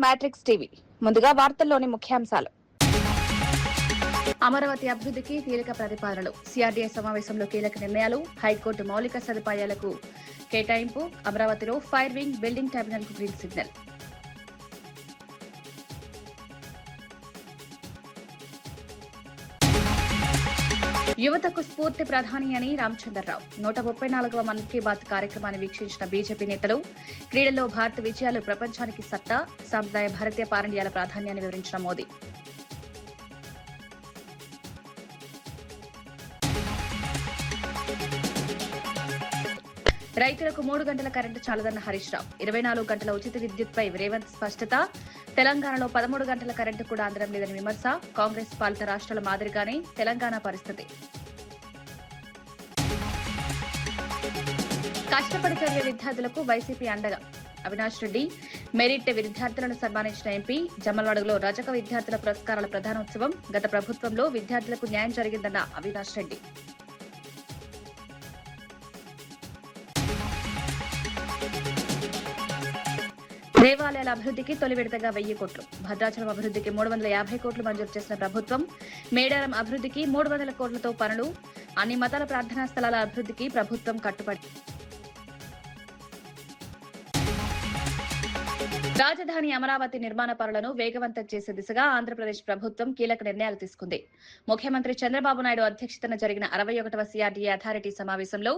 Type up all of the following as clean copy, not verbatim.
Matrix TV. ముందుగా వార్తల్లోని ముఖ్యాంశాలు. అమరావతి అభివృద్ధికి కీలక ప్రతిపాదనలు. సిఆర్డీఏ సమావేశంలో కీలక నిర్ణయాలు. హైకోర్టు మౌలిక సదుపాయాలకు కేటాయింపు. అమరావతిలో ఫైర్ వింగ్ బిల్డింగ్ టెర్మినల్ కు గ్రీన్ సిగ్నల్. యువతకు స్ఫూర్తి ప్రధాని అని రామచంద్రరావు. 134వ మన్ కీ బాత్ కార్యక్రమాన్ని వీక్షించిన బీజేపీ నేతలు క్రీడల్లో భారత విజయాలు ప్రపంచానికి సత్తా. సాంప్రదాయ భారతీయ పారండ్యాల ప్రాధాన్యాన్ని వివరించిన మోదీ. రైతులకు 3 గంటల కరెంటు చాలదన్న హరీష్ రావు. 24 గంటల ఉచిత విద్యుత్పై రేవంత్ స్పష్టత. తెలంగాణలో 13 గంటల కరెంటు కూడా అందడం లేదని విమర్శ. కాంగ్రెస్ పాలిత రాష్ట్రాల మాదిరిగానే తెలంగాణ పరిస్థితి. కష్టపడి చదివే విద్యార్థులకు వైసీపీ అండగా. అవినాష్ రెడ్డి మెరిట్ విద్యార్థులను సన్మానించిన ఎంపీ. జమ్మలవాడలో రజక విద్యార్థుల పురస్కారాల ప్రధానోత్సవం. గత ప్రభుత్వంలో విద్యార్థులకు న్యాయం జరిగిందన్న అవినాష్ రెడ్డి. దేవాలయాల అభివృద్ధికి తొలి విడతగా 1000 కోట్లు. భద్రాచలం అభివృద్ధికి 350 కోట్లు మంజూరు చేసిన ప్రభుత్వం. మేడారం అభివృద్ధికి 300 కోట్లతో పనులు. అన్ని మతాల ప్రార్థనా స్థలాల అభివృద్ధికి ప్రభుత్వం కట్టుబడి. రాజధాని అమరావతి నిర్మాణ పనులను వేగవంతం చేసే దిశగా ఆంధ్రప్రదేశ్ ప్రభుత్వం కీలక నిర్ణయాలు తీసుకుంది. ముఖ్యమంత్రి చంద్రబాబు నాయుడు అధ్యక్షతన జరిగిన 61వ సిఆర్డీఏ అథారిటీ సమావేశంలో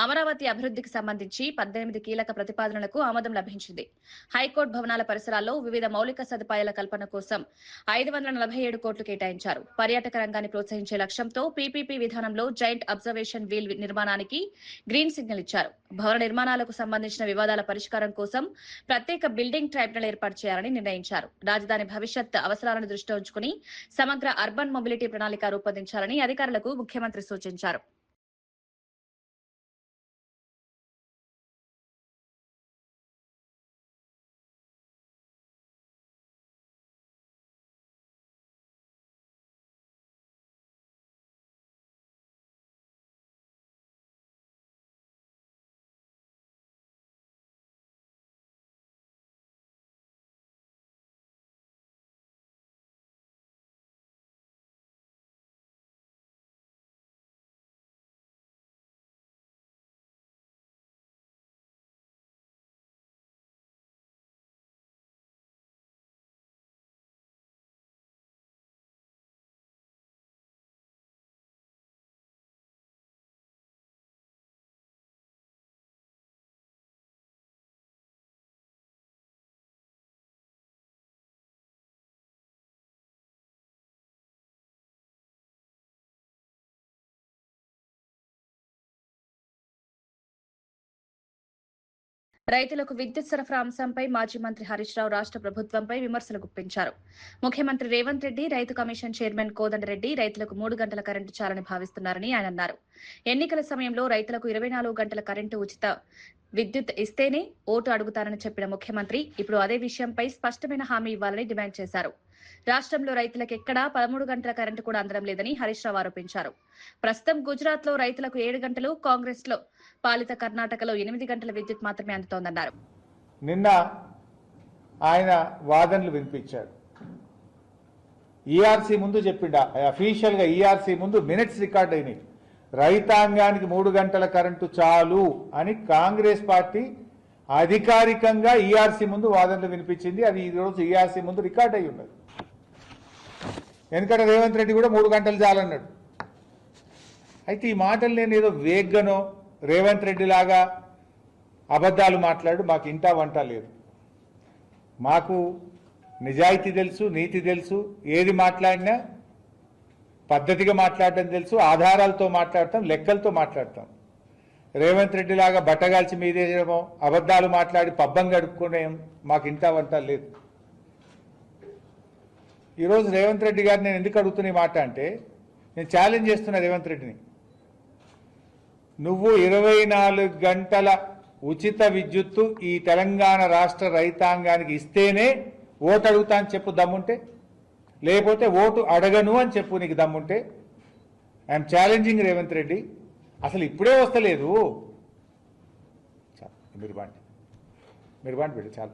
అమరావతి అభివృద్ధికి సంబంధించి 18 కీలక ప్రతిపాదనలకు ఆమోదం లభించింది. హైకోర్టు భవనాల పరిసరాల్లో వివిధ మౌలిక సదుపాయాల కల్పన కోసం 547 కోట్లు కేటాయించారు. పర్యాటక రంగాన్ని ప్రోత్సహించే లక్ష్యంతో పీపీపీ విధానంలో జాయింట్ అబ్జర్వేషన్ వీల్ నిర్మాణానికి గ్రీన్ సిగ్నల్ ఇచ్చారు. భవన నిర్మాణాలకు సంబంధించిన వివాదాల పరిష్కారం కోసం ప్రత్యేక బిల్డింగ్ ట్రైబ్యునల్ ఏర్పాటు చేయాలని నిర్ణయించారు. రాజధాని భవిష్యత్ అవసరాలను దృష్టిలో ఉంచుకుని సమగ్ర అర్బన్ మొబిలిటీ ప్రణాళిక రూపొందించాలని అధికారులకు ముఖ్యమంత్రి సూచించారు. రైతులకు విద్యుత్ సరఫరా అంశంపై మాజీ మంత్రి హరీష్ రావు రాష్ట్ర ప్రభుత్వంపై విమర్శలు గుప్పించారు. ముఖ్యమంత్రి రేవంత్ రెడ్డి, రైతు కమిషన్ చైర్మన్ కోదండరెడ్డి రైతులకు 3 గంటల కరెంటు చాలని భావిస్తున్నారని ఆయన అన్నారు. ఎన్నికల సమయంలో రైతులకు 24 గంటల కరెంటు ఉచిత విద్యుత్ ఇస్తేనే ఓటు అడుగుతారని చెప్పిన ముఖ్యమంత్రి ఇప్పుడు అదే విషయంపై స్పష్టమైన హామీ ఇవ్వాలని డిమాండ్ చేశారు. రాష్ట్రంలో రైతులకు ఎక్కడా 13 గంటల కరెంటు కూడా అందడం లేదని హరీష్ రావు ఆరోపించారు. ప్రస్తుతం గుజరాత్ లో రైతులకు 7 గంటలు, కాంగ్రెస్ లో పాలిత కర్ణాటకలో 8 గంటల విద్యుత్ మాత్రమే అందుతోందన్నారు. నిన్న ఆయన వాదనలు వినిపించారు. ఈఆర్సీ ముందు చెప్పిండా, అఫీషియల్ గా ఈఆర్సీ ముందు మినిట్స్ రికార్డ్ అయినాయి. రైతాంగానికి 3 గంటల కరెంటు చాలు అని కాంగ్రెస్ పార్టీ అధికారికంగా ఈఆర్సీ ముందు వాదనలు వినిపించింది. అది ఈ రోజు ఈఆర్సీ ముందు రికార్డ్ అయి ఉన్నది. ఎందుకంటే రేవంత్ రెడ్డి కూడా 3 గంటలు చాలన్నాడు. అయితే ఈ మాటలు నేను ఏదో వేగ్గనో రేవంత్ రెడ్డి లాగా అబద్ధాలు మాట్లాడు మాకు ఇంటా వంట లేదు. మాకు నిజాయితీ తెలుసు, నీతి తెలుసు, ఏది మాట్లాడినా పద్ధతిగా మాట్లాడటం తెలుసు, ఆధారాలతో మాట్లాడతాం, లెక్కలతో మాట్లాడతాం. రేవంత్ రెడ్డి లాగా బట్టగాల్చి మీదేమో అబద్ధాలు మాట్లాడి పబ్బం గడుపుకునే మాకు ఇంటా వంట లేదు. ఈరోజు రేవంత్ రెడ్డి గారు నేను ఎందుకు అడుగుతున్న మాట అంటే, నేను ఛాలెంజ్ చేస్తున్నా రేవంత్ రెడ్డిని. నువ్వు 24 గంటల ఉచిత విద్యుత్తు ఈ తెలంగాణ రాష్ట్ర రైతాంగానికి ఇస్తేనే ఓటు అడుగుతా అని చెప్పు దమ్ముంటే, లేకపోతే ఓటు అడగను అని చెప్పు నీకు దమ్ముంటే. I'm challenging Revanth Reddy. అసలు ఇప్పుడే వస్తలేదు. మీరు బాండి పెట్టి చాలు,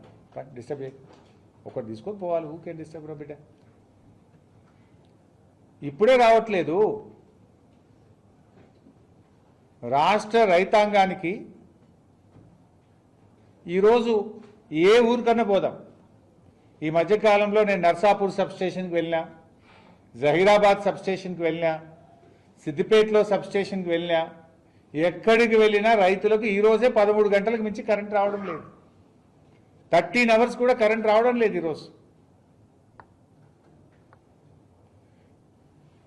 డిస్టర్బ్ చేయండి. ఒకటి తీసుకొని పోవాలి. ఊకే డిస్టర్బ్ రా బిడ్డ. ఇప్పుడే రావట్లేదు. రాష్ట్ర రైతాంగానికి ఈరోజు ఏ ఊరికన్నా పోదాం. ఈ మధ్యకాలంలో నేను నర్సాపూర్ సబ్స్టేషన్కి వెళ్ళినా, జహీరాబాద్ సబ్స్టేషన్కి వెళ్ళినా, సిద్దిపేటలో సబ్స్టేషన్కి వెళ్ళినా, ఎక్కడికి వెళ్ళినా రైతులకు ఈరోజే 13 గంటలకు మించి కరెంట్ రావడం లేదు. 13 అవర్స్ కూడా కరెంట్ రావడం లేదు ఈరోజు.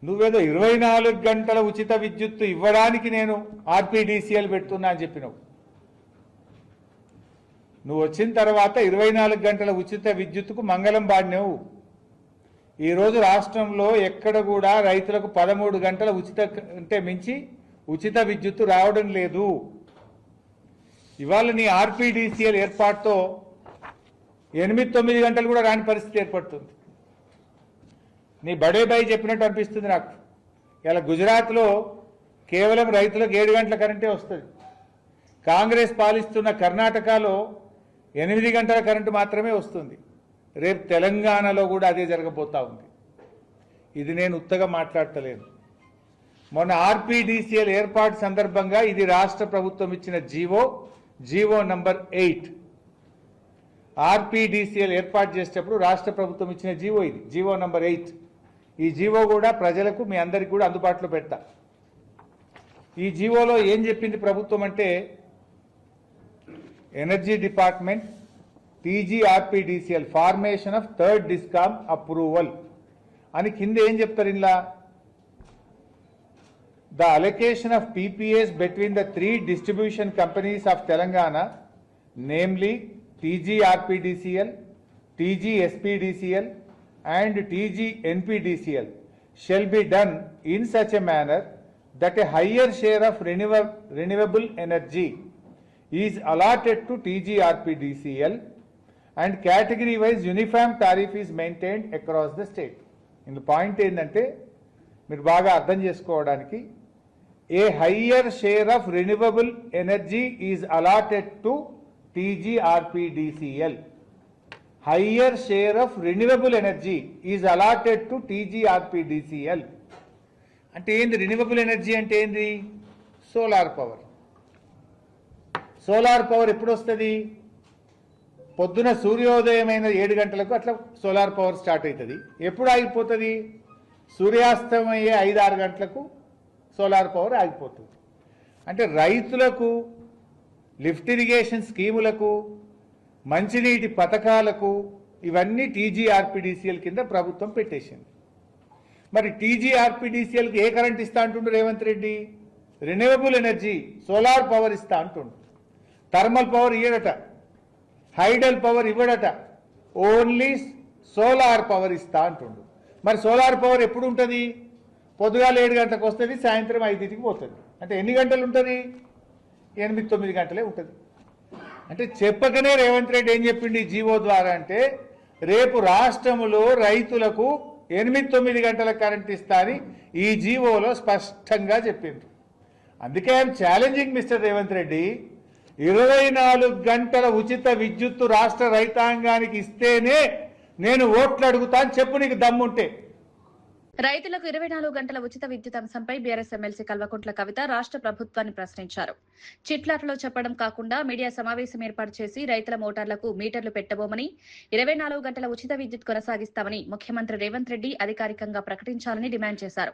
నువ్వేదో 24 గంటల ఉచిత విద్యుత్తు ఇవ్వడానికి నేను ఆర్పీడీసీఎల్ పెడుతున్నా అని చెప్పినావు. నువ్వు వచ్చిన తర్వాత 24 గంటల ఉచిత విద్యుత్తుకు మంగళం పాడినావు. ఈరోజు రాష్ట్రంలో ఎక్కడ కూడా రైతులకు 13 గంటల ఉచిత అంటే మించి ఉచిత విద్యుత్తు రావడం లేదు. ఇవాళ నీ ఆర్పీడీసీఎల్ ఏర్పాటుతో 8-9 గంటలు కూడా రాని పరిస్థితి ఏర్పడుతుంది. నీ బడే బాయ్ చెప్పినట్టు అనిపిస్తుంది నాకు. ఇలా గుజరాత్లో కేవలం రైతులకు 7 గంటల కరెంటే వస్తుంది. కాంగ్రెస్ పాలిస్తున్న కర్ణాటకలో 8 గంటల కరెంటు మాత్రమే వస్తుంది. రేపు తెలంగాణలో కూడా అదే జరగబోతా ఉంది. ఇది నేను ఉత్తగా మాట్లాడతలేను. మొన్న ఆర్పీడీసీఎల్ ఏర్పాటు సందర్భంగా ఇది రాష్ట్ర ప్రభుత్వం ఇచ్చిన జీవో నంబర్ 8. ఆర్పీడీసీఎల్ ఏర్పాటు చేసేటప్పుడు రాష్ట్ర ప్రభుత్వం ఇచ్చిన ఇది జీవో నంబర్ 8. ఈ జీవో కూడా ప్రజలకు మీ అందరికీ కూడా అందుబాటులో పెడతా. ఈ జీవోలో ఏం చెప్పింది ప్రభుత్వం అంటే, energy department TGRPDCL formation of third discom approval అని కింద ఏం చెప్తారు ఇలా, the allocation of PPs between the 3 distribution companies of Telangana, namely TGRPDCL, TGSPDCL and TGNPDCL shall be done in such a manner that a higher share of renewable energy is allotted to TGRPDCL and category wise uniform tariff is maintained across the state. In the point ఏంటంటే మీరు బాగా అర్థం చేసుకోవడానికి, a higher share of renewable energy is allotted to TGRPDCL. Higher share of renewable energy is allotted to TGRPDCL. అంటే ఏంది renewable energy అంటే ఏంది? Solar power. Solar power ఎప్పుడు వస్తుంది? పొద్దున సూర్యోదయమైన 7 గంటలకు అట్లా సోలార్ పవర్ స్టార్ట్ అవుతుంది. ఎప్పుడు ఆగిపోతుంది? సూర్యాస్తమయ్యే 5-6 గంటలకు సోలార్ పవర్ ఆగిపోతుంది. అంటే రైతులకు, లిఫ్ట్ ఇరిగేషన్ స్కీములకు, మంచినీటి పథకాలకు ఇవన్నీ టీజీఆర్పీడీసీఎల్ కింద ప్రభుత్వం పెట్టేసింది. మరి టీజీఆర్పీడీసీఎల్కి ఏ కరెంట్ ఇస్తా అంటుండు Revanth Reddy? Renewable energy, solar power ఇస్తా అంటుండు. థర్మల్ పవర్ ఇవ్వడట, హైడల్ పవర్ ఇవ్వడట, ఓన్లీ సోలార్ పవర్ ఇస్తా అంటుండు. మరి సోలార్ పవర్ ఎప్పుడు ఉంటుంది? పొద్దుగాల 7 గంటలకు వస్తుంది, సాయంత్రం 5కి పోతుంది. అంటే ఎన్ని గంటలు ఉంటుంది? 8-9 గంటలే ఉంటుంది. అంటే చెప్పకనే రేవంత్ రెడ్డి ఏం చెప్పిండి జీవో ద్వారా అంటే, రేపు రాష్ట్రములో రైతులకు 8-9 గంటల కరెంట్ ఇస్తా అని ఈ జీవోలో స్పష్టంగా చెప్పిండ్రు. అందుకే I'm challenging mister Revanth Reddy, 24 గంటల ఉచిత విద్యుత్తు రాష్ట్ర రైతాంగానికి ఇస్తేనే నేను ఓట్లు అడుగుతాను, చెప్పు నీకు దమ్ముంటే. రైతులకు 24 గంటల ఉచిత విద్యుత్ అంశంపై బీఆర్ఎస్ ఎమ్మెల్సీ కల్వకుంట్ల కవిత రాష్ట్ర ప్రభుత్వాన్ని ప్రశ్నించారు. చిట్లాటలో చెప్పడం కాకుండా మీడియా సమావేశం ఏర్పాటు చేసి రైతుల మోటార్లకు మీటర్లు పెట్టబోమని, 24 గంటల ఉచిత విద్యుత్ కొనసాగిస్తామని ముఖ్యమంత్రి రేవంత్ రెడ్డి అధికారికంగా ప్రకటించాలని డిమాండ్ చేశారు.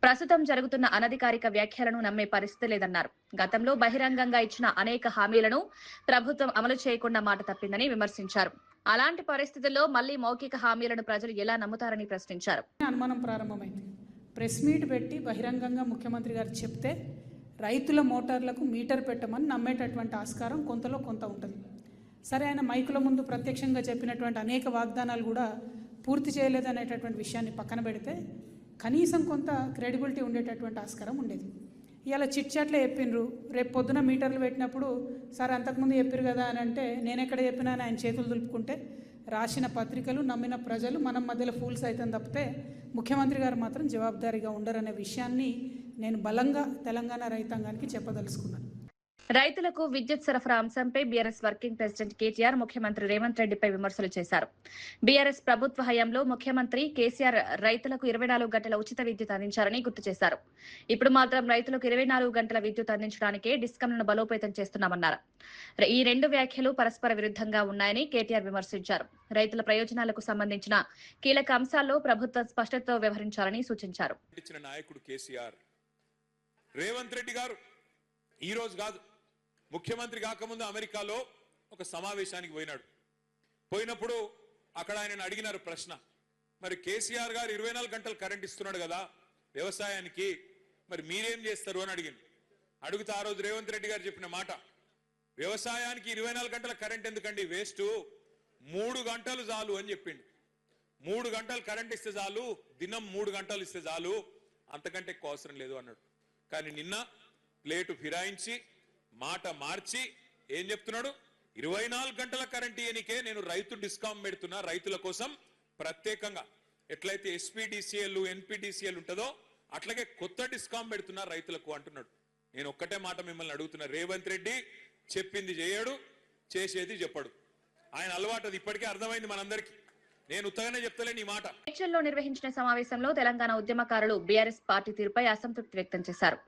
ప్రస్తుతం జరుగుతున్న అనధికారిక వ్యాఖ్యలను నమ్మే పరిస్థితి లేదన్నారు. గతంలో బహిరంగంగా ఇచ్చిన అనేక హామీలను ప్రభుత్వం అమలు చేయకుండా మాట తప్పిందని విమర్శించారు. అలాంటి పరిస్థితుల్లో మళ్లీ మౌఖిక హామీలను ప్రజలు ఎలా నమ్ముతారని ప్రశ్నించారు. అనుమానం ప్రారంభమైంది. ప్రెస్ మీట్ పెట్టి బహిరంగంగా ముఖ్యమంత్రి గారు చెప్తే రైతుల మోటార్లకు మీటర్ పెట్టమని నమ్మేటటువంటి ఆస్కారం కొంతలో కొంత ఉంటుంది. సరే, ఆయన మైకుల ముందు ప్రత్యక్షంగా చెప్పినటువంటి అనేక వాగ్దానాలు కూడా పూర్తి చేయలేదనేటటువంటి విషయాన్ని పక్కన పెడితే కనీసం కొంత క్రెడిబిలిటీ ఉండేటటువంటి ఆస్కారం ఉండేది. ఇవాళ చిట్చాట్లో చెప్పిండ్రు, రేపు పొద్దున మీటర్లు పెట్టినప్పుడు సార్ అంతకుముందు చెప్పారు కదా అని అంటే, నేను ఎక్కడ చెప్పినా ఆయన చేతులు దులుపుకుంటే రాసిన పత్రికలు నమ్మిన ప్రజలు మనం మధ్యలో ఫూల్స్ అవుతాం తప్పితే ముఖ్యమంత్రి గారు మాత్రం జవాబుదారీగా ఉండరనే విషయాన్ని నేను బలంగా తెలంగాణ రైతాంగానికి చెప్పదలుచుకున్నాను. రైతులకు విద్యుత్ సరఫరా అంశంపై బీఆర్ఎస్ వర్కింగ్ ప్రెసిడెంట్ కేటీఆర్ ముఖ్యమంత్రి రేవంత్ రెడ్డిపై విమర్శలు చేశారు. బీఆర్ఎస్ ప్రభుత్వ హయాంలో ముఖ్యమంత్రి కేసీఆర్ రైతులకు 24 గంటల ఉచిత విద్యుత్ అందించారని గుర్తు చేశారు. ఇప్పుడు మాత్రం రైతులకు 24 గంటల విద్యుత్ అందించడానికే డిస్కంలను బలోపేతం చేస్తున్నామన్నారు. ఈ రెండు వ్యాఖ్యలు పరస్పర విరుద్ధంగా ఉన్నాయని కేటీఆర్ విమర్శించారు. రైతుల ప్రయోజనాలకు సంబంధించిన కీలక అంశాల్లో ప్రభుత్వం స్పష్టతతో వ్యవహరించాలని సూచించారు. రేవంత్ రెడ్డి గారు ఈ రోజు కాదు, ముఖ్యమంత్రి కాకముందు అమెరికాలో ఒక సమావేశానికి పోయినప్పుడు అక్కడ ఆయన అడిగినారు ప్రశ్న, మరి కేసీఆర్ గారు 24 గంటలు కరెంట్ ఇస్తున్నాడు కదా వ్యవసాయానికి, మరి మీరేం చేస్తారు అని అడిగితే ఆ రోజు రేవంత్ రెడ్డి గారు చెప్పిన మాట, వ్యవసాయానికి 24 గంటల కరెంట్ ఎందుకండి, వేస్ట్, 3 గంటలు చాలు అని చెప్పిండు. 3 గంటలు కరెంట్ ఇస్తే చాలు, దినం 3 గంటలు ఇస్తే చాలు, అంతకంటే ఎక్కువ అవసరం లేదు అన్నాడు. కానీ నిన్న ప్లేటు ఫిరాయించి మాట మార్చి ఏం చెప్తున్నాడు, 24 గంటల కరెంట్ ఇయనికే నేను రైతు డిస్కౌంట్ పెడుతున్నా, రైతుల కోసం ప్రత్యేకంగా ఎట్లయితే ఎస్పీడీసీఎల్ ఎన్పీడీసీఎల్ ఉంటుందో అట్లాగే కొత్త డిస్కౌంట్ పెడుతున్నా రైతులకు అంటున్నాడు. నేను ఒక్కటే మాట మిమ్మల్ని అడుగుతున్నా, రేవంత్ రెడ్డి చెప్పింది చేయడు, చేసేది చెప్పడు. ఆయన అలవాటు అది ఇప్పటికే అర్థమైంది మనందరికీ. నేను ఉత్తగానే చెప్తలేను ఈ మాట. మేడ్చల్లో నిర్వహించిన సమావేశంలో తెలంగాణ ఉద్యమకారులు బీఆర్ఎస్ పార్టీ తీరుపై అసంతృప్తి వ్యక్తం చేశారు.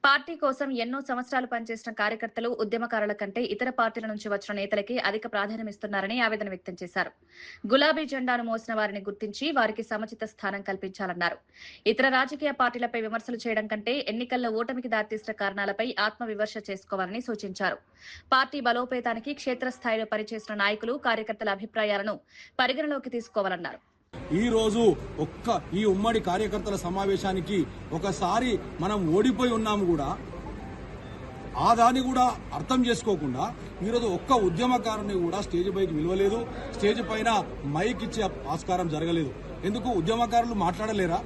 పార్టీ కోసం ఎన్నో సంవత్సరాలు పనిచేసిన కార్యకర్తలు ఉద్యమకారుల కంటే ఇతర పార్టీల నుంచి వచ్చిన నేతలకి అధిక ప్రాధాన్యమిస్తున్నారని ఆవేదన వ్యక్తం చేశారు. గులాబీ జెండాను మోసిన వారిని గుర్తించి వారికి సముచిత స్థానం కల్పించాలన్నారు. ఇతర రాజకీయ పార్టీలపై విమర్శలు చేయడం కంటే ఎన్నికల్లో ఓటమికి దారితీసిన కారణాలపై ఆత్మవిమర్శ చేసుకోవాలని సూచించారు. పార్టీ బలోపేతానికి క్షేత్రస్థాయిలో పనిచేసిన నాయకులు కార్యకర్తల అభిప్రాయాలను పరిగణలోకి తీసుకోవాలన్నారు. ఈ రోజు ఈ ఉమ్మడి కార్యకర్తల సమావేశానికి ఒకసారి మనం ఓడిపోయి ఉన్నాము కూడా, ఆ దాన్ని కూడా అర్థం చేసుకోకుండా ఈరోజు ఒక్క ఉద్యమకారుని కూడా స్టేజ్ పైకి విలువలేదు, స్టేజ్ పైన మైక్ ఇచ్చే ఆస్కారం జరగలేదు. ఎందుకు ఉద్యమకారులు మాట్లాడలేరా?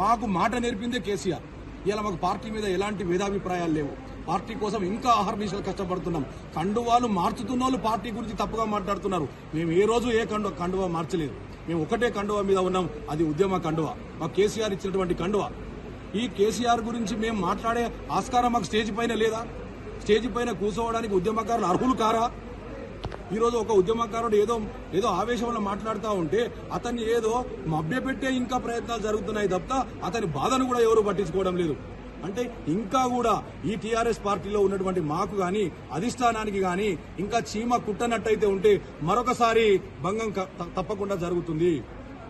మాకు మాట నేర్పిందే కేసీఆర్. ఇలా మాకు పార్టీ మీద ఎలాంటి భేదాభిప్రాయాలు లేవు. పార్టీ కోసం ఇంకా ఆహర్నిశలు కష్టపడుతున్నాం. కండువాలు మార్చుతున్న వాళ్ళు పార్టీ గురించి తప్పుగా మాట్లాడుతున్నారు. మేము ఏ రోజు ఏ కండువా మార్చలేదు. మేము ఒకటే కండువా మీద ఉన్నాం, అది ఉద్యమ కండువా. మాకు కేసీఆర్ ఇచ్చినటువంటి కండువా. ఈ కేసీఆర్ గురించి మేము మాట్లాడే ఆస్కారం మాకు స్టేజ్ పైన లేదా? స్టేజ్ పైన కూర్చోవడానికి ఉద్యమకారులు అర్హులు కారా? ఈరోజు ఒక ఉద్యమకారుడు ఏదో ఆవేశంలో మాట్లాడుతూ ఉంటే అతన్ని ఏదో మభ్యపెట్టే ఇంకా ప్రయత్నాలు జరుగుతున్నాయి తప్ప అతని బాధను కూడా ఎవరు పట్టించుకోవడం లేదు. అంటే ఇంకా కూడా ఈ టీఆర్ఎస్ పార్టీలో ఉన్నటువంటి మాకు గాని అధిష్టానానికి గాని ఇంకా చీమ కుట్టనట్టయితే ఉంటే మరొకసారి భంగం తప్పకుండా జరుగుతుంది.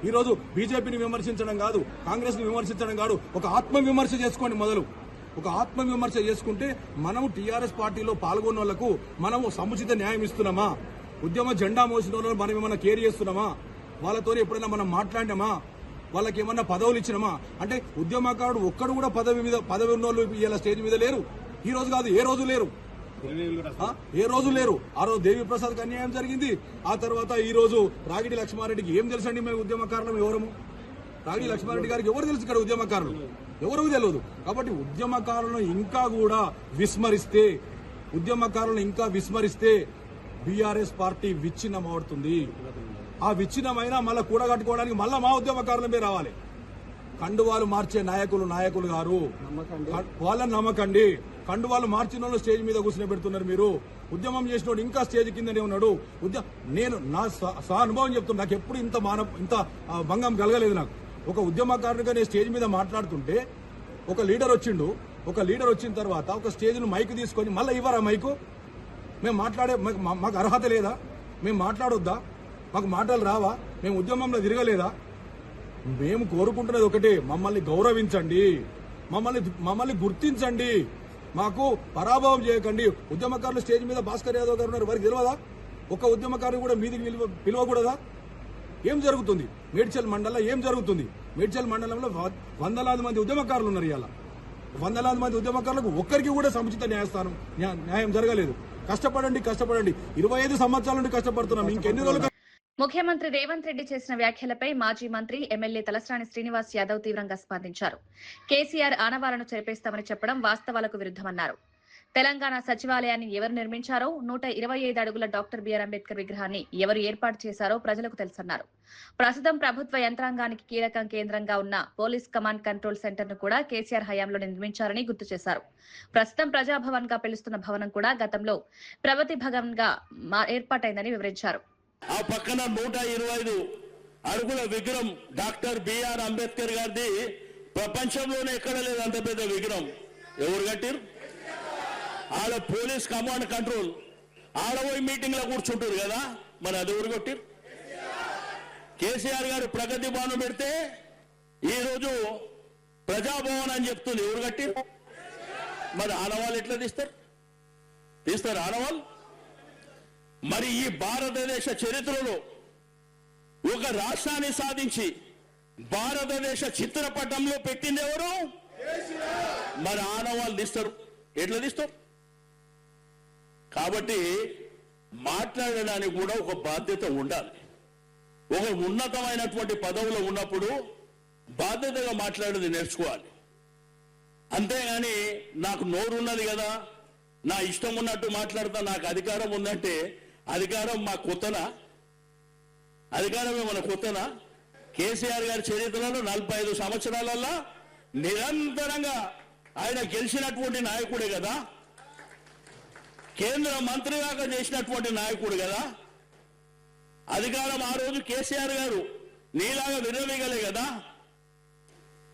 ఈరోజు బీజేపీని విమర్శించడం కాదు, కాంగ్రెస్ ని విమర్శించడం కాదు, ఒక ఆత్మవిమర్శ చేసుకోండి. మొదలు ఒక ఆత్మవిమర్శ చేసుకుంటే మనము టీఆర్ఎస్ పార్టీలో పాల్గొన్న వాళ్లకు మనము సముచిత న్యాయం ఇస్తున్నామా? ఉద్యమ జెండా మోసిన వాళ్ళని మనం ఏమన్నా కేర్ చేస్తున్నామా? వాళ్ళతో ఎప్పుడైనా మనం మాట్లాడినామా? వాళ్ళకి ఏమన్నా పదవులు ఇచ్చినామా? అంటే ఉద్యమకారుడు ఒక్కడు కూడా పదవి ఉన్నోళ్ళు ఇలా స్టేజ్ మీద లేరు. ఈ రోజు కాదు, ఏ రోజు లేరు. ఆ రోజు దేవిప్రసాద్కి అన్యాయం జరిగింది. ఆ తర్వాత ఈ రోజు రాగిడి లక్ష్మారెడ్డికి ఏం తెలుసండి? మేము ఉద్యమకారులం ఎవరము? రాగిడి లక్ష్మారెడ్డి గారికి ఎవరు తెలుసు? ఇక్కడ ఉద్యమకారులు ఎవరికి తెలియదు. కాబట్టి ఉద్యమకారులను ఇంకా కూడా విస్మరిస్తే బీఆర్ఎస్ పార్టీ విచ్ఛిన్నమవుతుంది. ఆ విచ్ఛిన్నమైనా మళ్ళీ కూడగట్టుకోవడానికి మళ్ళా మా ఉద్యమకారులమే రావాలి. కండువాలు మార్చే నాయకులు గారు, వాళ్ళని నమ్మకండి. కండువాలు మార్చిన వాళ్ళు స్టేజ్ మీద కూర్చుని పెడుతున్నారు. మీరు ఉద్యమం చేసినోడు ఇంకా స్టేజ్ కిందనే ఉన్నాడు. నేను నా అనుభవం చెప్తున్నా, నాకు ఎప్పుడు ఇంత భంగం కలగలేదు. నాకు ఒక ఉద్యమకారునిగా నేను స్టేజ్ మీద మాట్లాడుతుంటే ఒక లీడర్ వచ్చిన తర్వాత ఒక స్టేజ్ ను మైక్ తీసుకొని మళ్ళీ ఇవ్వరా మైకు? మేము మాకు అర్హత లేదా? మేము మాట్లాడొద్దా? మాకు మాటలు రావా? మేము ఉద్యమంలో తిరగలేదా? మేము కోరుకుంటున్నది ఒకటే, మమ్మల్ని గౌరవించండి, మమ్మల్ని గుర్తించండి, మాకు పరాభవం చేయకండి. ఉద్యమకారులు స్టేజ్ మీద భాస్కర్ యాదవ్ గారు ఉన్నారు, వారికి తెలియదా? ఒక ఉద్యమకారులు కూడా మీదికి పిలవకూడదా? ఏం జరుగుతుంది మేడ్చల్ మండలంలో? ఏం జరుగుతుంది మేడ్చల్ మండలంలో? వందలాది మంది ఉద్యమకారులు ఉన్నారు. ఇలా వందలాది మంది ఉద్యమకారులకు ఒక్కరికి కూడా సముచిత న్యాయం జరగలేదు. కష్టపడండి. 25 సంవత్సరాల నుండి కష్టపడుతున్నాం. ఇంకెన్ని రోజులు? ముఖ్యమంత్రి రేవంత్ రెడ్డి చేసిన వ్యాఖ్యలపై మాజీ మంత్రి ఎమ్మెల్యే తలసాని శ్రీనివాస్ యాదవ్ తీవ్రంగా స్పందించారు. కేసీఆర్ ఆనవాలను చెరిపేస్తామని చెప్పడం వాస్తవాలకు విరుద్దమన్నారు. తెలంగాణ సచివాలయాన్ని ఎవరు నిర్మించారో, 125 అడుగుల డాక్టర్ బిఆర్ అంబేద్కర్ విగ్రహాన్ని ఎవరు ఏర్పాటు చేశారో ప్రజలకు తెలుసన్నారు. ప్రస్తుతం ప్రభుత్వ యంత్రాంగానికి కీలక కేంద్రంగా ఉన్న పోలీస్ కమాండ్ కంట్రోల్ సెంటర్ ను కూడా కేసీఆర్ హయాంలో నిర్మించారని గుర్తు చేశారు. ప్రస్తుతం ప్రజాభవన్ గా పిలుస్తున్న భవనం కూడా గతంలో ప్రగతి భవన్ గా ఏర్పాటైందని వివరించారు. ఆ పక్కన 125 అడుగుల విగ్రహం డాక్టర్ బిఆర్ అంబేద్కర్ గారిది ప్రపంచంలోనే ఎక్కడ లేదు అంత పెద్ద విగ్రహం. ఎవరు కట్టిరు? ఆడ పోలీస్ కమాండ్ కంట్రోల్ ఆడపోయి మీటింగ్ లో కూర్చుంటారు కదా, మరి అది ఎవరు కొట్టిరు? కేసీఆర్ గారు ప్రగతి భవనం పెడితే ఈ రోజు ప్రజాభవన్ అని చెప్తుంది. ఎవరు కట్టిరు? మరి ఆనవాళ్ళు ఎట్లా తీస్తారు ఆనవాళ్ళు? మరి ఈ భారతదేశ చరిత్రలో ఒక రాష్ట్రాన్ని సాధించి భారతదేశ చిత్రపటంలో పెట్టింది ఎవరు? మరి ఆనవాళ్ళు తీస్తారు. ఎట్లా తీస్తారు? కాబట్టి మాట్లాడడానికి కూడా ఒక బాధ్యత ఉండాలి. ఒక ఉన్నతమైనటువంటి పదవులో ఉన్నప్పుడు బాధ్యతగా మాట్లాడేది నేర్చుకోవాలి. అంతేగాని నాకు నోరున్నది కదా, నా ఇష్టం ఉన్నట్టు మాట్లాడతా, నాకు అధికారం ఉందంటే అధికారం మా కొత్తనా? అధికారం ఏమన్నా కొత్తనా? కేసీఆర్ గారి చరిత్రలో 45 సంవత్సరాలలో నిరంతరంగా ఆయన గెలిచినటువంటి నాయకుడే కదా, కేంద్ర మంత్రిగా చేసినటువంటి నాయకుడు కదా. అధికారం ఆ రోజు కేసీఆర్ గారు నీలాగా విర్రవీగలే కదా.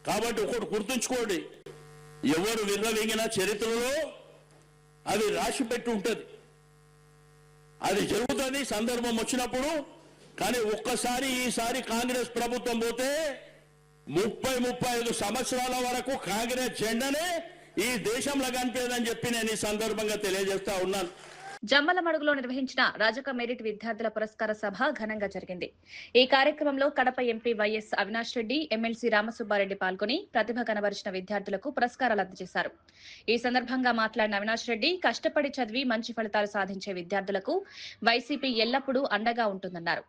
కాబట్టి ఒకటి గుర్తుంచుకోండి, ఎవరు విర్రవీగిన చరిత్రలో అది రాసి పెట్టి ఉంటుంది. అది జరుగుతుంది సందర్భం వచ్చినప్పుడు. కానీ ఒక్కసారి ఈసారి కాంగ్రెస్ ప్రభుత్వం పోతే 30-35 సంవత్సరాల వరకు కాంగ్రెస్ జెండానే ఈ దేశంలో కనిపేదని చెప్పి నేను ఈ సందర్భంగా తెలియజేస్తా ఉన్నాను. జమ్మలమడుగులో నిర్వహించిన రాజక మెరిట్ విద్యార్థుల పురస్కార సభ ఘనంగా జరిగింది. ఈ కార్యక్రమంలో Kadapa MP YS Avinash Reddy, MLC Ramasubba Reddy పాల్గొని ప్రతిభ కనబరిచిన విద్యార్థులకు పురస్కారాలు అందజేశారు. ఈ సందర్భంగా మాట్లాడిన అవినాష్ రెడ్డి, కష్టపడి చదివి మంచి ఫలితాలు సాధించే విద్యార్థులకు వైసీపీ ఎల్లప్పుడూ అండగా ఉంటుందన్నారు.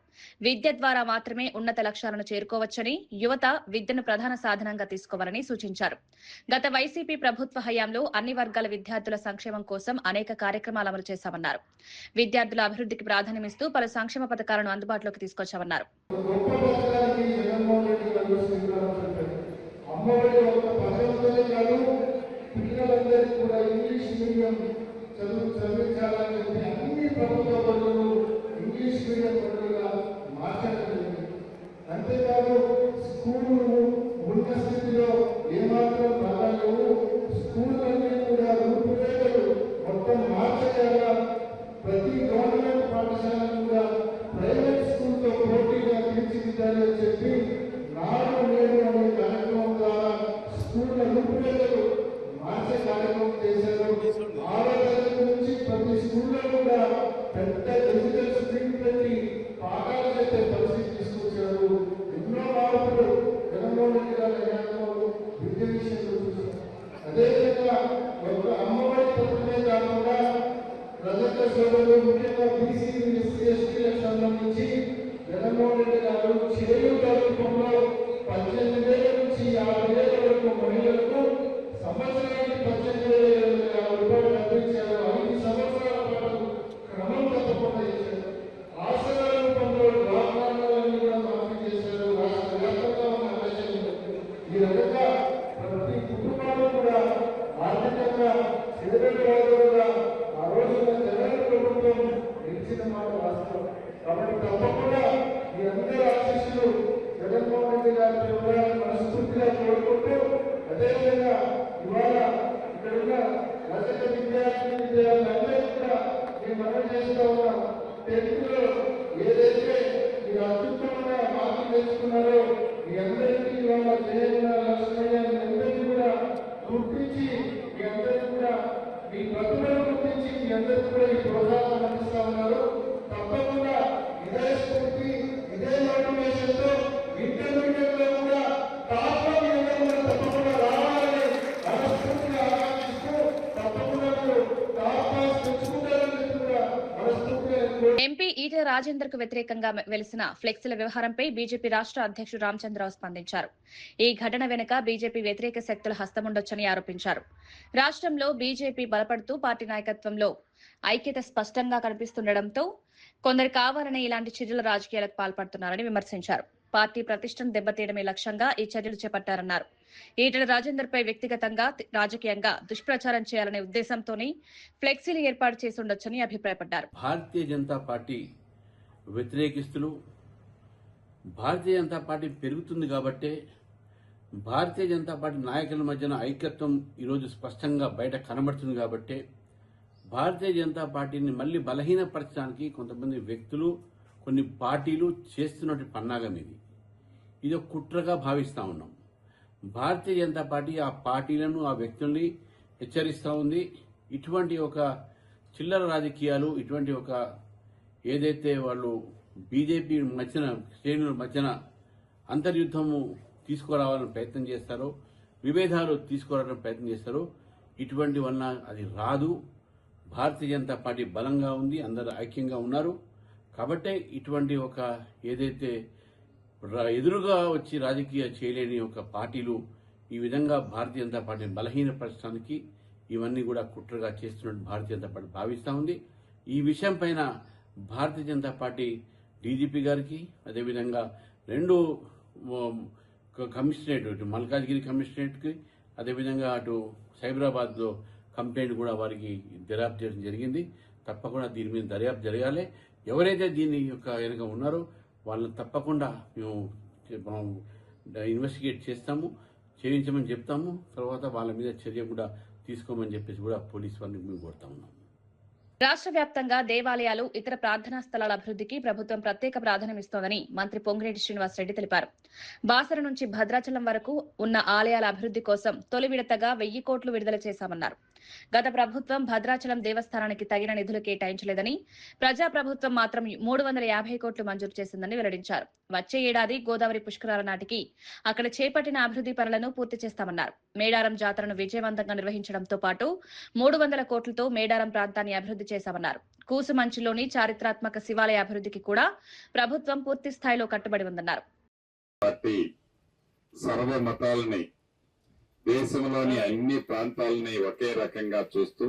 విద్య ద్వారా మాత్రమే ఉన్నత లక్ష్యాలను చేరుకోవచ్చని, యువత విద్యను ప్రధాన సాధనంగా తీసుకోవాలని సూచించారు. గత వైసీపీ ప్రభుత్వ హయాంలో అన్ని వర్గాల విద్యార్థుల సంక్షేమం కోసం అనేక కార్యక్రమాలు అమలు చేశామన్నారు. విద్యార్థుల అభివృద్ధికి ప్రాధాన్యమిస్తూ పలు సంక్షేమ పథకాలను అందుబాటులోకి తీసుకొచ్చామన్నారు. అంతేకాదు స్కూలు ఉన్న స్థితిలో ఏమాత్రం బాగాలేవు. స్కూళ్ళన్నీ కూడా రూపురేఖలు మొత్తం మార్చగల ప్రతి గవర్నమెంట్ పాఠశాలను కూడా ప్రైవేట్ స్కూల్తో పోటీగా తీర్చిదిద్దాలని చెప్పి నాడు నేడు అనే కార్యక్రమం ద్వారా స్కూళ్ళ రూపురేఖలు మార్చే కార్యక్రమం చేశారు. 6వ తరగతి నుంచి ప్రతి స్కూల్లో కూడా పెద్ద డిజిటల్ స్క్రీన్ పెట్టి పాఠాలు చేసే పరిస్థితి తీసుకొచ్చారు. ఎన్నో మార్పులు జగన్మోహన్ రెడ్డి గారి హయాంలో విద్య విషయంలో చూశారు. అదేవిధంగా ఒక అమ్మఒడి పథకమే కాకుండా రజక సోదరులు, ముఖ్యంగా బీసీ ఎస్సీ ఎస్టీలకు సంబంధించి జగన్మోహన్ రెడ్డి గారు చేయూత రూపంలో 18,000 నుంచి 50,000 వరకు మహిళలకు సంవత్సరానికి 18,050 రూపాయలు అందించారు. 5 సంవత్సరాల పాటు క్రమం తప్పకుండా చేశారు. ఆసరా రూపంలో వాగ్దానాలన్నీ కూడా మాఫీ చేశారు. రాష్ట్ర వ్యాప్తంగా ఉన్న ఆదేశాలు ఈ రకంగా ప్రతి కుటుంబాలు కూడా ఆర్థికంగా ఎదురుగా ఆ రోజున జగన్ ప్రభుత్వం నిలిచిన మాట వాస్తవం. కాబట్టి తప్పకుండా ఈ అందరి ఆశీస్సులు జగన్మోహన్ రెడ్డి గారి ఉండాలని మనస్ఫూర్తిగా కోరుకుంటూ, అదేవిధంగా ఇవాళ ఇక్కడ ఉన్న రజక విద్యార్థులందరూ కూడా మేము మనం చేస్తూ ఉన్నాం. 10th లో ఏదైతే మీరు అత్యుత్తమంగా మార్కులు తెచ్చుకున్నారో మీ అందరికీ ఇవాళ జయన్న లక్ష్మయ్య మీ అందరికీ కూడా గుర్తించి, మీ అందరికీ కూడా మీ ప్రతిభను గుర్తించి మీ అందరికీ కూడా ఈ ప్రోత్సాహం అందిస్తా ఉన్నారు. తప్పకుండా ఇదే స్ఫూర్తి, ఇదే మోటివేషన్తో ఇంటర్మీడియట్ లో కూడా టాప్ లో మీ అందరూ కూడా తప్పకుండా రావాలని మనస్ఫూర్తిగా ఆకాంక్షిస్తూ, తప్పకుండా మీరు టాప్ క్లాస్ తెచ్చుకుంటారని కూడా మనస్ఫూర్తిగా ఎంపీ ఈటెల రాజేంద్ర రాజేందర్ కు వ్యతిరేకంగా వెలిసిన ఫ్లెక్సీల వ్యవహారంపై బీజేపీ రాష్ట్ర అధ్యక్షుడు రామచంద్రరావు స్పందించారు. ఈ ఘటన వెనుక బీజేపీ వ్యతిరేక శక్తుల హస్తముండొచ్చని ఆరోపించారు. రాష్ట్రంలో బీజేపీ బలపడుతూ పార్టీ నాయకత్వంలో ఐక్యత స్పష్టంగా కనిపిస్తుండటంతో కొందరు కావాలని ఇలాంటి చర్యల రాజకీయాలకు పాల్పడుతున్నారని విమర్శించారు. పార్టీ ప్రతిష్టను దెబ్బతీయడమే లక్ష్యంగా ఈ చర్యలు చేపట్టారన్నారు. ఈటెల రాజేందర్ పై వ్యక్తిగతంగా రాజకీయంగా దుష్ప్రచారం చేయాలనే ఉద్దేశంతోనే ఫ్లెక్సీలు ఏర్పాటు చేసి ఉండొచ్చని అభిప్రాయపడ్డారు. భారతీయ జనతా పార్టీ వ్యతిరేకిస్తులు భారతీయ జనతా పార్టీ పెరుగుతుంది కాబట్టే భారతీయ జనతా పార్టీ నాయకుల మధ్యన ఐక్యత్వం ఈరోజు స్పష్టంగా బయట కనబడుతుంది కాబట్టే భారతీయ జనతా పార్టీని మళ్లీ బలహీనపరచడానికి కొంతమంది వ్యక్తులు కొన్ని పార్టీలు చేస్తున్నటువంటి పన్నాగం ఇది ఒక కుట్రగా భావిస్తా ఉన్నాం. భారతీయ జనతా పార్టీ ఆ పార్టీలను ఆ వ్యక్తుల్ని హెచ్చరిస్తూ ఉంది. ఇటువంటి ఒక చిల్లర రాజకీయాలు, ఇటువంటి ఒక ఏదైతే వాళ్ళు బీజేపీ మధ్యన శ్రేణుల మధ్యన అంతర్యుద్ధము తీసుకురావాలని ప్రయత్నం చేస్తారో, విభేదాలు తీసుకురావాలని ప్రయత్నం చేస్తారో, ఇటువంటి వలన అది రాదు. భారతీయ జనతా పార్టీ బలంగా ఉంది, అందరూ ఐక్యంగా ఉన్నారు. కాబట్టే ఇటువంటి ఒక ఏదైతే ఎదురుగా వచ్చి రాజకీయ చేయలేని ఒక పార్టీలు ఈ విధంగా భారతీయ జనతా పార్టీని బలహీనపరచడానికి ఇవన్నీ కూడా కుట్రగా చేస్తున్నట్టు భారతీయ జనతా పార్టీ భావిస్తూ ఉంది. ఈ విషయం పైన భారతీయ జనతా పార్టీ డీజీపీ గారికి, అదేవిధంగా 2 కమిషనరేట్, ఇటు మల్కాజ్గిరి కమిషనరేట్కి, అదేవిధంగా అటు సైబరాబాద్లో కంప్లైంట్ కూడా వారికి దర్యాప్తు చేయడం జరిగింది. తప్పకుండా దీని మీద దర్యాప్తు జరగాలి. ఎవరైతే దీని యొక్క వెనుక ఉన్నారో వాళ్ళని తప్పకుండా మేము ఇన్వెస్టిగేట్ చేస్తాము, చేయించమని చెప్తాము. తర్వాత వాళ్ళ మీద చర్య కూడా తీసుకోమని చెప్పేసి కూడా పోలీసు వారిని మేము కోరుతా ఉన్నాం. రాష్ట్ర వ్యాప్తంగా దేవాలయాలు, ఇతర ప్రార్థనా స్థలాల అభివృద్ధికి ప్రభుత్వం ప్రత్యేక ప్రాధాన్యమిస్తోందని మంత్రి పొంగిరెడ్డి శ్రీనివాసరెడ్డి తెలిపారు. బాసర నుంచి భద్రాచలం వరకు ఉన్న ఆలయాల అభివృద్ధి కోసం తొలి విడతగా 1000 కోట్లు విడుదల చేశామన్నారు. గత ప్రభుత్వం భద్రాచలం దేవస్థానానికి తగిన నిధులు కేటాయించలేదని, ప్రజా ప్రభుత్వం మాత్రం 350 కోట్లు మంజూరు చేసిందని వెల్లడించారు. వచ్చే ఏడాది గోదావరి పుష్కరాల నాటికి అక్కడ చేపట్టిన అభివృద్ధి పనులను పూర్తి చేస్తామన్నారు. మేడారం జాతరను విజయవంతంగా నిర్వహించడంతో పాటు 300 కోట్లతో మేడారం ప్రాంతాన్ని అభివృద్ధి చేశామన్నారు. కూసుమంచిలోని చారిత్రాత్మక శివాలయ అభివృద్ధికి కూడా ప్రభుత్వం పూర్తి స్థాయిలో కట్టుబడి ఉందన్నారు. సర్వ మతాలని, దేశంలోని అన్ని ప్రాంతాలని ఒకే రకంగా చూస్తూ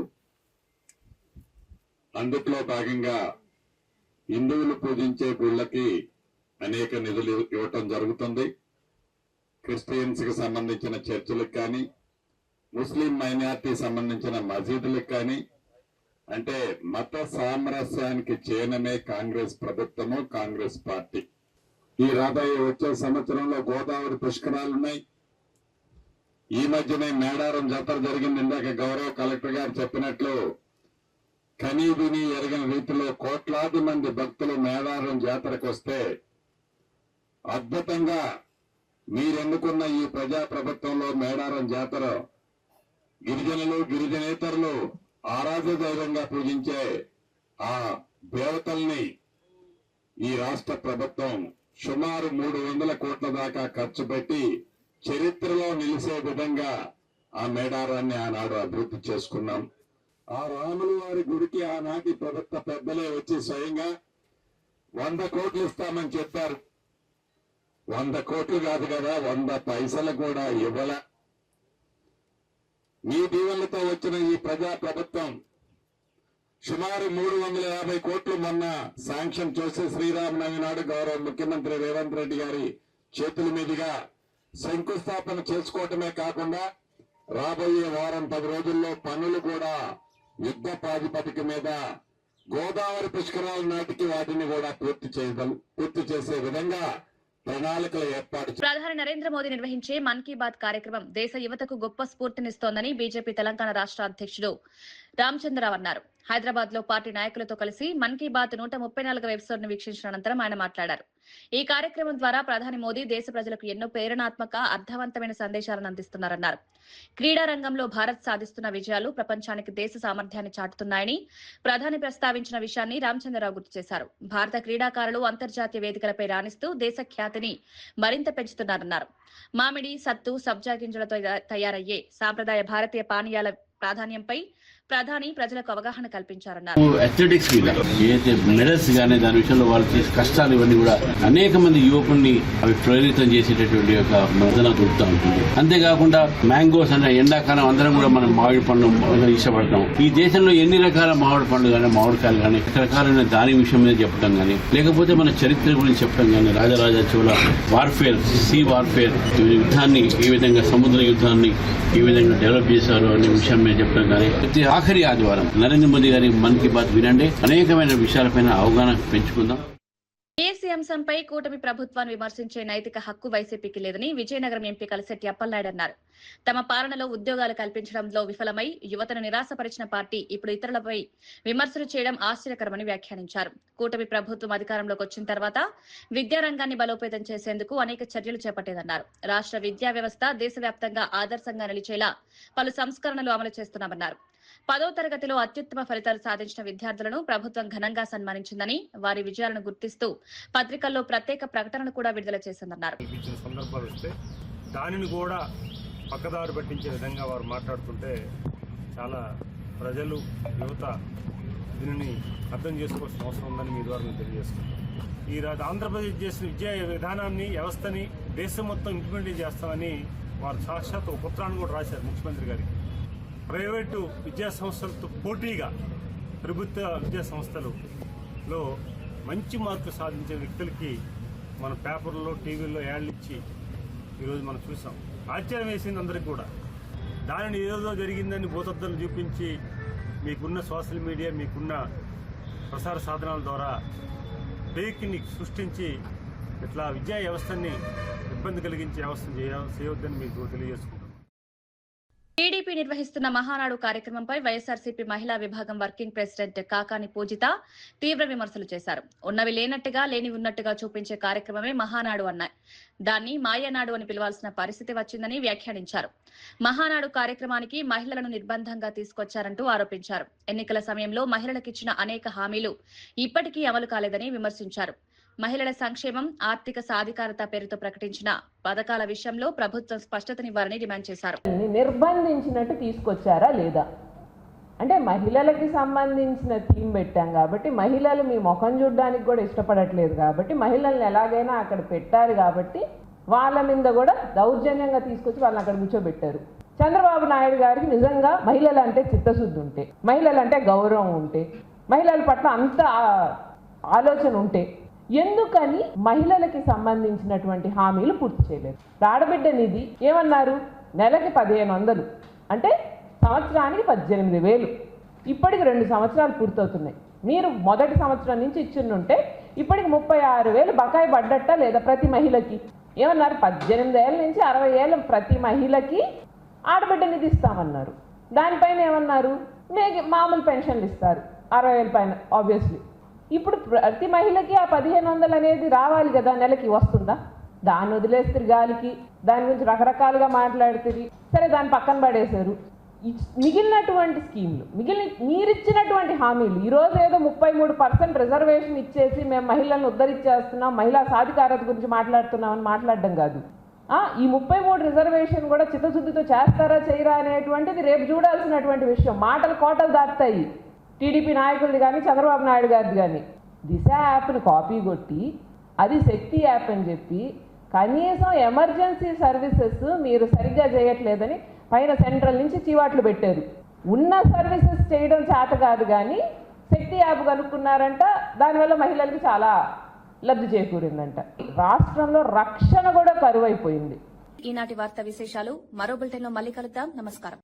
అందులో భాగంగా హిందువులు పూజించే గుళ్ళకి అనేక నిధులు ఇవ్వటం జరుగుతుంది. క్రిస్టియన్స్ కి సంబంధించిన చర్చిలకు కానీ, ముస్లిం మైనార్టీ సంబంధించిన మసీదులకు కానీ, అంటే మత సామరస్యానికి చేయనమే కాంగ్రెస్ ప్రభుత్వము, కాంగ్రెస్ పార్టీ. ఈ రాబోయే వచ్చే సంవత్సరంలో గోదావరి పుష్కరాలున్నాయి. ఈ మధ్యనే మేడారం జాతర జరిగింది. ఇందాక గౌరవ కలెక్టర్ గారు చెప్పినట్లు కనీ విని ఎరగని రీతిలో కోట్లాది మంది భక్తులు మేడారం జాతరకు వస్తే అద్భుతంగా మీరెన్నుకున్న ఈ ప్రజా ప్రభుత్వంలో మేడారం జాతర గిరిజనులు, గిరిజనేతరులు ఆరాధ్య దైవంగా పూజించే ఆ దేవతల్ని ఈ రాష్ట్ర ప్రభుత్వం సుమారు 300 కోట్ల దాకా ఖర్చు పెట్టి చరిత్రలో నిలిచే విధంగా ఆ మేడారాన్ని ఆనాడు అభివృద్ధి చేసుకున్నాం. ఆ రాముల వారి గుడికి ఆనాటి ప్రభుత్వ పెద్దలే వచ్చి స్వయంగా 100 కోట్లు ఇస్తామని చెప్పారు. 100 కోట్లు కాదు కదా, 100 పైసలు కూడా ఇవ్వల. మీ దీవెనలతో వచ్చిన ఈ ప్రజా ప్రభుత్వం సుమారు 350 కోట్లు మొన్న శాంక్షన్ చేసి శ్రీరామనవమి నాడు గౌరవ ముఖ్యమంత్రి రేవంత్ రెడ్డి గారి చేతుల మీదుగా శంకుస్థాపన చేసుకోవటమే కాకుండా రాబోయే వారం 10 రోజుల్లో పనులు కూడా యుద్ధ ప్రాతిపదిక మీద గోదావరి పుష్కరాల నాటికి వాటిని కూడా పూర్తి చేసే విధంగా ప్రణాళికలు ఏర్పాటు. ప్రధాని నరేంద్ర మోదీ నిర్వహించే మన్ కీ బాత్ కార్యక్రమం దేశ యువతకు గొప్ప స్ఫూర్తినిస్తోందని బీజేపీ తెలంగాణ రాష్ట్ర అధ్యక్షుడు రామచంద్రరావు అన్నారు. హైదరాబాద్ లో పార్టీ నాయకులతో కలిసి మన్ కీ బాత్ 134వ ఎపిసోడ్ ను వీక్షించిన అనంతరం ఆయన మాట్లాడారు. ఈ కార్యక్రమం ద్వారా ప్రధాని మోదీ దేశ ప్రజలకు ఎన్నో ప్రేరణాత్మక, అర్థవంతమైన సందేశాలను అందిస్తున్నారన్నారు. క్రీడా రంగంలో భారత్ సాధిస్తున్న విజయాలు ప్రపంచానికి దేశ సామర్థ్యాన్ని చాటుతున్నాయని ప్రధాని ప్రస్తావించిన విషయాన్ని రామచంద్రరావు గుర్తు చేశారు. భారత క్రీడాకారులు అంతర్జాతీయ వేదికలపై రాణిస్తూ దేశ ఖ్యాతిని మరింత పెంచుతున్నారన్నారు. మామిడి, సత్తు, సబ్జా గింజలతో తయారయ్యే సాంప్రదాయ భారతీయ పానీయాల ప్రాధాన్యంపై ప్రధాని ప్రజలకు అవగాహన కల్పించారన్నారు. అథ్లెటిక్స్ మీద ఏదైతే మెడల్స్ గానీ దాని విషయంలో వాళ్ళు చేసే కష్టాలు ఇవన్నీ కూడా అనేక మంది యువకుల్ని అవి ప్రేరితం చేసేటటువంటి ఒక మదన దొరుకుతూ ఉంటుంది. అంతేకాకుండా మ్యాంగోస్ అనే ఎండాకాలం అందరం కూడా మనం మామిడి పండ్లు ఇష్టపడతాం. ఈ దేశంలో ఎన్ని రకాల మామిడి పండ్లు కానీ మామిడికాయలు కానీ రకరకాలైన దాని విషయం మీద చెప్పడం కానీ లేకపోతే మన చరిత్ర గురించి చెప్పడం కానీ Rajaraja Chola warfare, sea warfare యుద్ధాన్ని ఏ విధంగా సముద్ర యుద్ధాన్ని ఏ విధంగా డెవలప్ చేశారు అనే విషయం మీద చెప్పడం కానీ ప్రతి ఆఖరి ఆదివారం నరేంద్ర మోదీ గారి మన్ కీ బాత్ వినండి. అనేకమైన విషయాలపైన అవగాహన పెంచుకుందాం. ఏసీ అంశంపై కూటమి ప్రభుత్వాన్ని విమర్శించే నైతిక హక్కు వైసీపీకి లేదని విజయనగరం ఎంపీ కలిశెట్టి అప్పలనాయుడు అన్నారు. తమ పాలనలో ఉద్యోగాలు కల్పించడంలో విఫలమై యువతను నిరాశపరిచిన పార్టీ ఇప్పుడు ఇతరులపై విమర్శలు చేయడం ఆశ్చర్యకరమని వ్యాఖ్యానించారు. కూటమి ప్రభుత్వం అధికారంలోకి వచ్చిన తర్వాత విద్యారంగాన్ని బలోపేతం చేసేందుకు అనేక చర్యలు చేపట్టేదన్నారు. రాష్ట్ర విద్యా వ్యవస్థ దేశవ్యాప్తంగా ఆదర్శంగా నిలిచేలా పలు సంస్కరణలు అమలు చేస్తున్నామన్నారు. 10వ తరగతిలో అత్యుత్తమ ఫలితాలు సాధించిన విద్యార్థులను ప్రభుత్వం ఘనంగా సన్మానించిందని, వారి విజయాలను గుర్తిస్తూ పత్రికల్లో ప్రత్యేక ప్రకటనలు కూడా విడుదల చేసిందన్నారు. సందర్భాలు వస్తే దానిని కూడా పక్కదారి పట్టించే విధంగా వారు మాట్లాడుతుంటే చాలా ప్రజలు, యువత దీనిని అర్థం చేసుకోవాల్సిన అవసరం ఉందని మీ ద్వారా నేను తెలియజేస్తున్నాను. ఈ ఆంధ్రప్రదేశ్ చేసిన విద్యా విధానాన్ని, వ్యవస్థని దేశం మొత్తం ఇంప్లిమెంట్ చేస్తామని వారు సాక్షాత్ ఒక పత్రాన్ని కూడా రాశారు ముఖ్యమంత్రి గారికి. ప్రైవేటు విద్యా సంస్థలతో పోటీగా ప్రభుత్వ విద్యా సంస్థలలో మంచి మార్కులు సాధించే వ్యక్తులకి మన పేపర్లో, టీవీల్లో యాడ్లు ఇచ్చి ఈరోజు మనం చూసాం. ఆశ్చర్యం వేసింది అందరికీ కూడా. దానిని ఏదో జరిగిందని భూతద్దలు చూపించి మీకున్న సోషల్ మీడియా, మీకున్న ప్రసార సాధనాల ద్వారా ఫేక్ని సృష్టించి ఇట్లా విద్యా వ్యవస్థని ఇబ్బంది కలిగించే వ్యవస్థను చేయవద్దని మీకు తెలియజేసుకుంటాం. టీడీపీ నిర్వహిస్తున్న మహానాడు కార్యక్రమంపై వైఎస్ఆర్సీపీ మహిళా విభాగం వర్కింగ్ ప్రెసిడెంట్ కాకాని పూజిత తీవ్ర విమర్శలు చేశారు. ఉన్నవి లేనట్టుగా, లేని ఉన్నట్టుగా చూపించే కార్యక్రమమే మహానాడు అన్నారు. దాన్ని మాయనాడు అని పిలవాల్సిన పరిస్థితి వచ్చిందని వ్యాఖ్యానించారు. మహానాడు కార్యక్రమానికి మహిళలను నిర్బంధంగా తీసుకొచ్చారంటూ ఆరోపించారు. ఎన్నికల సమయంలో మహిళలకిచ్చిన అనేక హామీలు ఇప్పటికీ అమలు కాలేదని విమర్శించారు. మహిళల సంక్షేమం, ఆర్థిక సాధికారత పేరుతో ప్రకటించిన పథకాల విషయంలో ప్రభుత్వం స్పష్టతనివ్వాలని డిమాండ్ చేశారు. నిర్బంధించినట్టు తీసుకొచ్చారా లేదా అంటే మహిళలకి సంబంధించిన థీమ్ పెట్టాం కాబట్టి మహిళలు మీ ముఖం చూడడానికి కూడా ఇష్టపడట్లేదు కాబట్టి మహిళల్ని ఎలాగైనా అక్కడ పెట్టారు కాబట్టి వాళ్ళ మీద కూడా దౌర్జన్యంగా తీసుకొచ్చి వాళ్ళని అక్కడ కూర్చోబెట్టారు. చంద్రబాబు నాయుడు గారికి నిజంగా మహిళలు అంటే చిత్తశుద్ధి ఉంటే, మహిళలంటే గౌరవం ఉంటే, మహిళల పట్ల అంత ఆలోచన ఉంటే ఎందుకని మహిళలకి సంబంధించినటువంటి హామీలు పూర్తి చేయలేదు? ఆడబిడ్డ నిధి ఏమన్నారు? నెలకి 1500 అంటే సంవత్సరానికి 18,000. ఇప్పటికి 2 సంవత్సరాలు పూర్తవుతున్నాయి. మీరు మొదటి సంవత్సరం నుంచి ఇచ్చిండుంటే ఇప్పటికి 36,000 బకాయి పడ్డట్ట లేదా ప్రతి మహిళకి? ఏమన్నారు? 18 ఏళ్ళ నుంచి 60 ఏళ్ళ ప్రతి మహిళకి ఆడబిడ్డ నిధి ఇస్తామన్నారు. దానిపైన ఏమన్నారు? మామూలు పెన్షన్లు ఇస్తారు 60,000 పైన. ఆబ్వియస్లీ ఇప్పుడు ప్రతి మహిళకి ఆ 1500 అనేది రావాలి కదా, నెలకి వస్తుందా? దాన్ని వదిలేస్తారు గాలికి, దాని గురించి రకరకాలుగా మాట్లాడుతుంది. సరే, దాన్ని పక్కన పడేశారు. మిగిలినటువంటి స్కీమ్లు, మీరిచ్చినటువంటి హామీలు, ఈరోజు ఏదో 33% రిజర్వేషన్ ఇచ్చేసి మేము మహిళలను ఉద్ధరించేస్తున్నాం, మహిళా సాధికారత గురించి మాట్లాడుతున్నామని మాట్లాడడం కాదు. ఈ 33 రిజర్వేషన్ కూడా చిత్తశుద్ధితో చేస్తారా చేయరా అనేటువంటిది రేపు చూడాల్సినటువంటి విషయం. మాటలు కోటలు దాటుతాయి టీడీపీ నాయకులది కానీ చంద్రబాబు నాయుడు గారిది కానీ. దిశ యాప్ని కాపీ కొట్టి అది శక్తి యాప్ అని చెప్పి కనీసం ఎమర్జెన్సీ సర్వీసెస్ మీరు సరిగ్గా చేయట్లేదని పైన సెంట్రల్ నుంచి చీవాట్లు పెట్టారు. ఉన్న సర్వీసెస్ చేయడం చేత కాదు కానీ శక్తి యాప్ కనుక్కున్నారంట, దానివల్ల మహిళలకి చాలా లబ్ధి చేకూరిందంట. రాష్ట్రంలో రక్షణ కూడా కరువైపోయింది. ఈనాటి వార్తా విశేషాలు మరో బులెటిన్లో మళ్ళీ కలుద్దాం. నమస్కారం.